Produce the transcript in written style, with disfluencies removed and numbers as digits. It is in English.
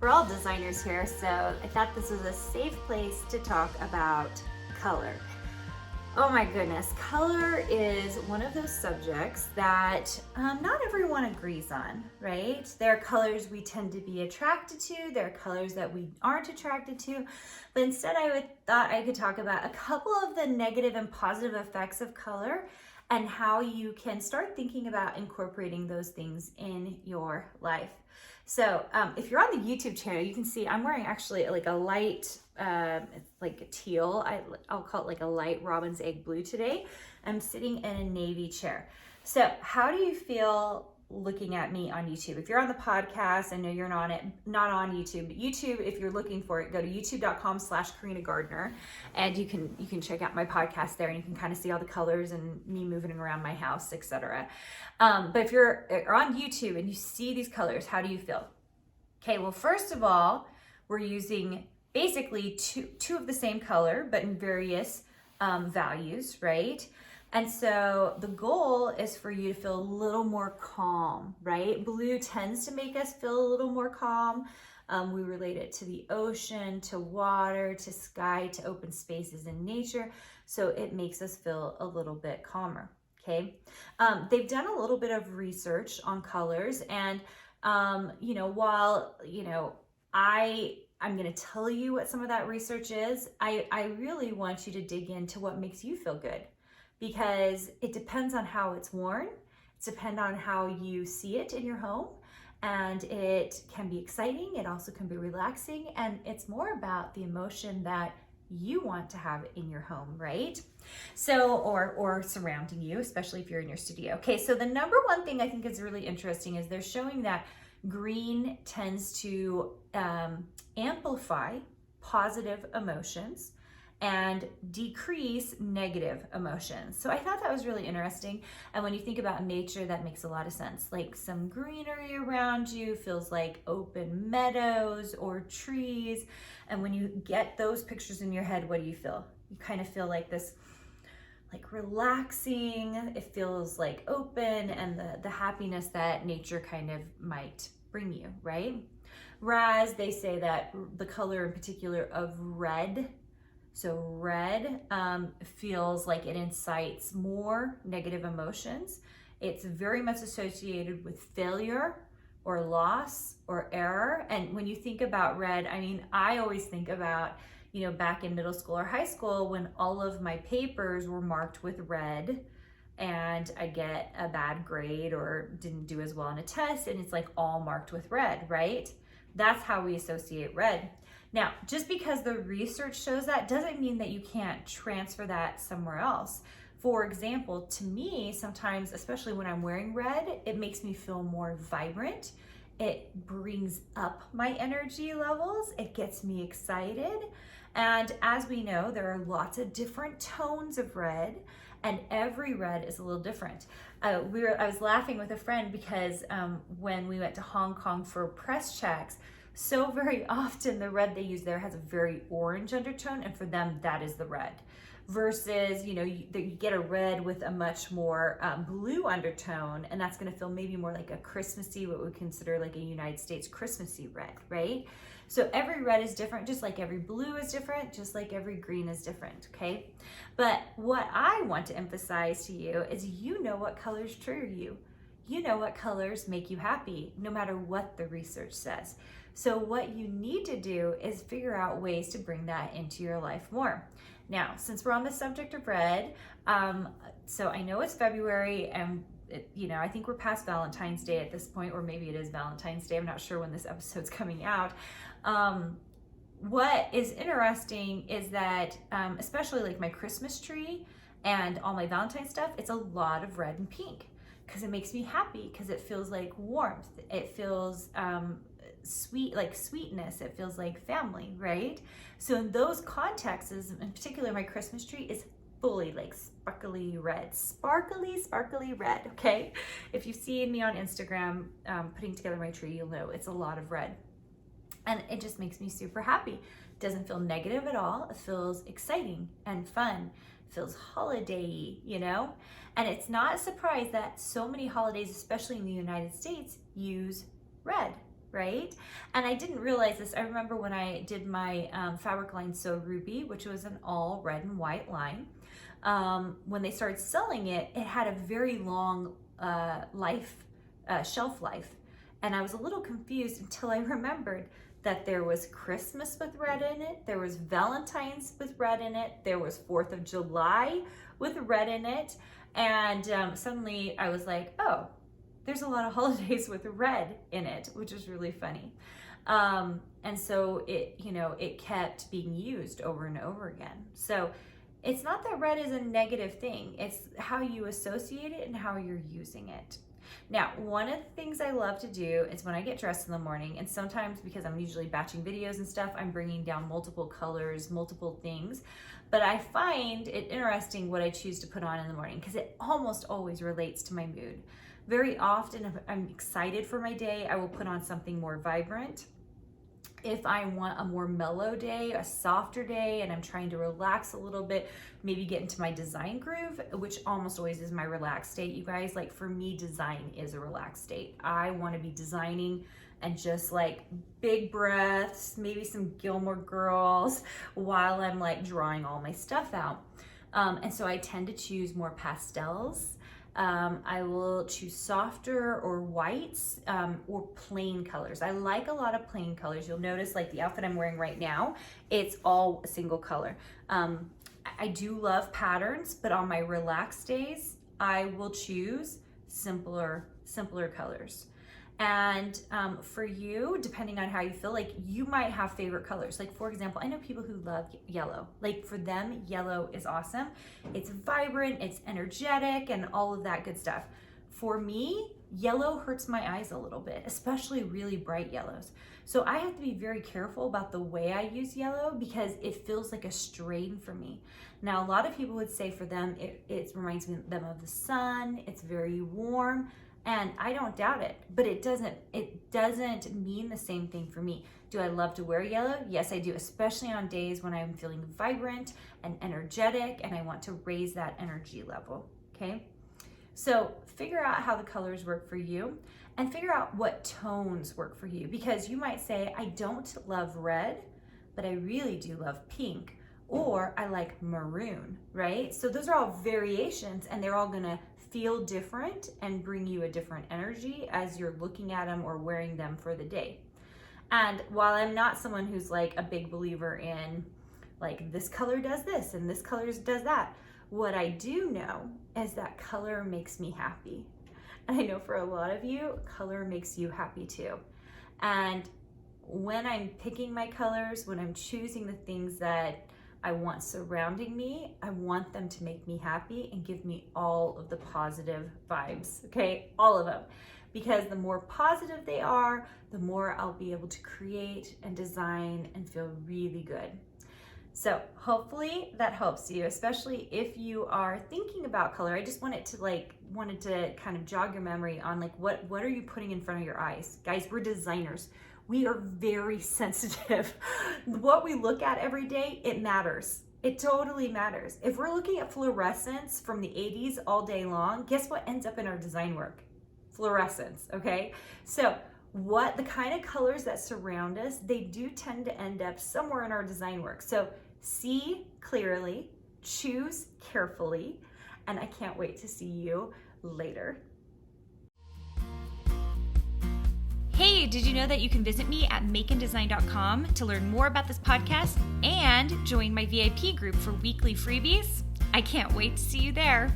We're all designers here, so I thought this was a safe place to talk about color. Oh my goodness, color is one of those subjects that not everyone agrees on, right? There are colors we tend to be attracted to, there are colors that we aren't attracted to, but instead thought I could talk about a couple of the negative and positive effects of color and how you can start thinking about incorporating those things in your life. So if you're on the YouTube channel, you can see I'm wearing actually like a light, it's like a teal, I'll call it like a light robin's egg blue today. I'm sitting in a navy chair. So how do you feel looking at me on YouTube? If you're on the podcast, I know you're not on YouTube, but YouTube, if you're looking for it, go to youtube.com/Carina Gardner, and you can check out my podcast there, and you can kind of see all the colors and me moving around my house, etc. But if you're on YouTube and you see these colors, how do you feel? Okay, well, first of all, we're using basically two of the same color, but in various values, right? And so the goal is for you to feel a little more calm, right? Blue tends to make us feel a little more calm. We relate it to the ocean, to water, to sky, to open spaces in nature. So it makes us feel a little bit calmer, okay? They've done a little bit of research on colors, and while, I'm going to tell you what some of that research is, I really want you to dig into what makes you feel good, because it depends on how it's worn. It depends on how you see it in your home, and it can be exciting. It also can be relaxing, and it's more about the emotion that you want to have in your home, right? So, or surrounding you, especially if you're in your studio. Okay, so the number one thing I think is really interesting is they're showing that green tends to amplify positive emotions and decrease negative emotions. So I thought that was really interesting. And when you think about nature, that makes a lot of sense. Like some greenery around you feels like open meadows or trees. And when you get those pictures in your head, what do you feel? You kind of feel like this, like relaxing. It feels like open, and the happiness that nature kind of might bring you, right? Whereas they say that the color in particular of red, so red feels like it incites more negative emotions. It's very much associated with failure or loss or error. And when you think about red, I mean, I always think about, back in middle school or high school when all of my papers were marked with red and I get a bad grade or didn't do as well on a test, and it's like all marked with red, right? That's how we associate red. Now, just because the research shows that doesn't mean that you can't transfer that somewhere else. For example, to me, sometimes, especially when I'm wearing red, it makes me feel more vibrant. It brings up my energy levels. It gets me excited. And as we know, there are lots of different tones of red, and every red is a little different. I was laughing with a friend because when we went to Hong Kong for press checks, so very often the red they use there has a very orange undertone, and for them that is the red. Versus, you get a red with a much more blue undertone, and that's going to feel maybe more like a Christmassy, what we consider like a United States Christmassy red, right? So every red is different, just like every blue is different, just like every green is different, okay? But what I want to emphasize to you is what colors trigger you. You know what colors make you happy, no matter what the research says. So what you need to do is figure out ways to bring that into your life more. Now, since we're on the subject of red, so I know it's February, and I think we're past Valentine's Day at this point, or maybe it is Valentine's Day. I'm not sure when this episode's coming out. What is interesting is that, especially like my Christmas tree and all my Valentine stuff, it's a lot of red and pink because it makes me happy, because it feels like warmth. It feels sweet, like sweetness. It feels like family, right? So in those contexts, in particular, my Christmas tree is fully like sparkly red, sparkly red, okay? If you've seen me on Instagram putting together my tree, you'll know it's a lot of red. And it just makes me super happy. It doesn't feel negative at all. It feels exciting and fun. It feels holiday-y, And it's not a surprise that so many holidays, especially in the United States, use red. right? And I didn't realize this. I remember when I did my fabric line So Ruby, which was an all red and white line. When they started selling it, it had a very long shelf life. And I was a little confused until I remembered that there was Christmas with red in it, there was Valentine's with red in it, there was 4th of July with red in it, and suddenly I was like, oh, there's a lot of holidays with red in it, which is really funny. And so it kept being used over and over again. So it's not that red is a negative thing, it's how you associate it and how you're using it. Now, one of the things I love to do is when I get dressed in the morning, and sometimes because I'm usually batching videos and stuff, I'm bringing down multiple colors, multiple things, but I find it interesting what I choose to put on in the morning because it almost always relates to my mood. Very often, if I'm excited for my day, I will put on something more vibrant. If I want a more mellow day, a softer day, and I'm trying to relax a little bit, maybe get into my design groove, which almost always is my relaxed state, you guys. Like for me, design is a relaxed state. I want to be designing and just like big breaths, maybe some Gilmore Girls while I'm like drawing all my stuff out. And so I tend to choose more pastels. I will choose softer or whites or plain colors. I like a lot of plain colors. You'll notice like the outfit I'm wearing right now, it's all a single color. I do love patterns, but on my relaxed days, I will choose simpler colors. And for you, depending on how you feel, like you might have favorite colors. Like for example, I know people who love yellow. Like for them, yellow is awesome. It's vibrant, it's energetic, and all of that good stuff. For me, yellow hurts my eyes a little bit, especially really bright yellows. So I have to be very careful about the way I use yellow because it feels like a strain for me. Now, a lot of people would say for them, it reminds them of the sun, it's very warm. And I don't doubt it, but it doesn't mean the same thing for me. Do I love to wear yellow? Yes, I do, especially on days when I'm feeling vibrant and energetic and I want to raise that energy level, okay? So figure out how the colors work for you and figure out what tones work for you, because you might say, I don't love red, but I really do love pink, or I like maroon, right? So those are all variations and they're all gonna feel different and bring you a different energy as you're looking at them or wearing them for the day. And while I'm not someone who's like a big believer in like this color does this and this color does that, what I do know is that color makes me happy. And I know for a lot of you, color makes you happy too. And when I'm picking my colors, when I'm choosing the things that I want surrounding me, I want them to make me happy and give me all of the positive vibes, okay? All of them. Because the more positive they are, the more I'll be able to create and design and feel really good. So hopefully that helps you, especially if you are thinking about color. I just wanted to kind of jog your memory on like what are you putting in front of your eyes? Guys, we're designers. We are very sensitive. What we look at every day, it matters. It totally matters. If we're looking at fluorescence from the 80s all day long, guess what ends up in our design work? Fluorescence, okay? So the kind of colors that surround us, they do tend to end up somewhere in our design work. So see clearly, choose carefully, and I can't wait to see you later. Hey, did you know that you can visit me at makeanddesign.com to learn more about this podcast and join my VIP group for weekly freebies? I can't wait to see you there.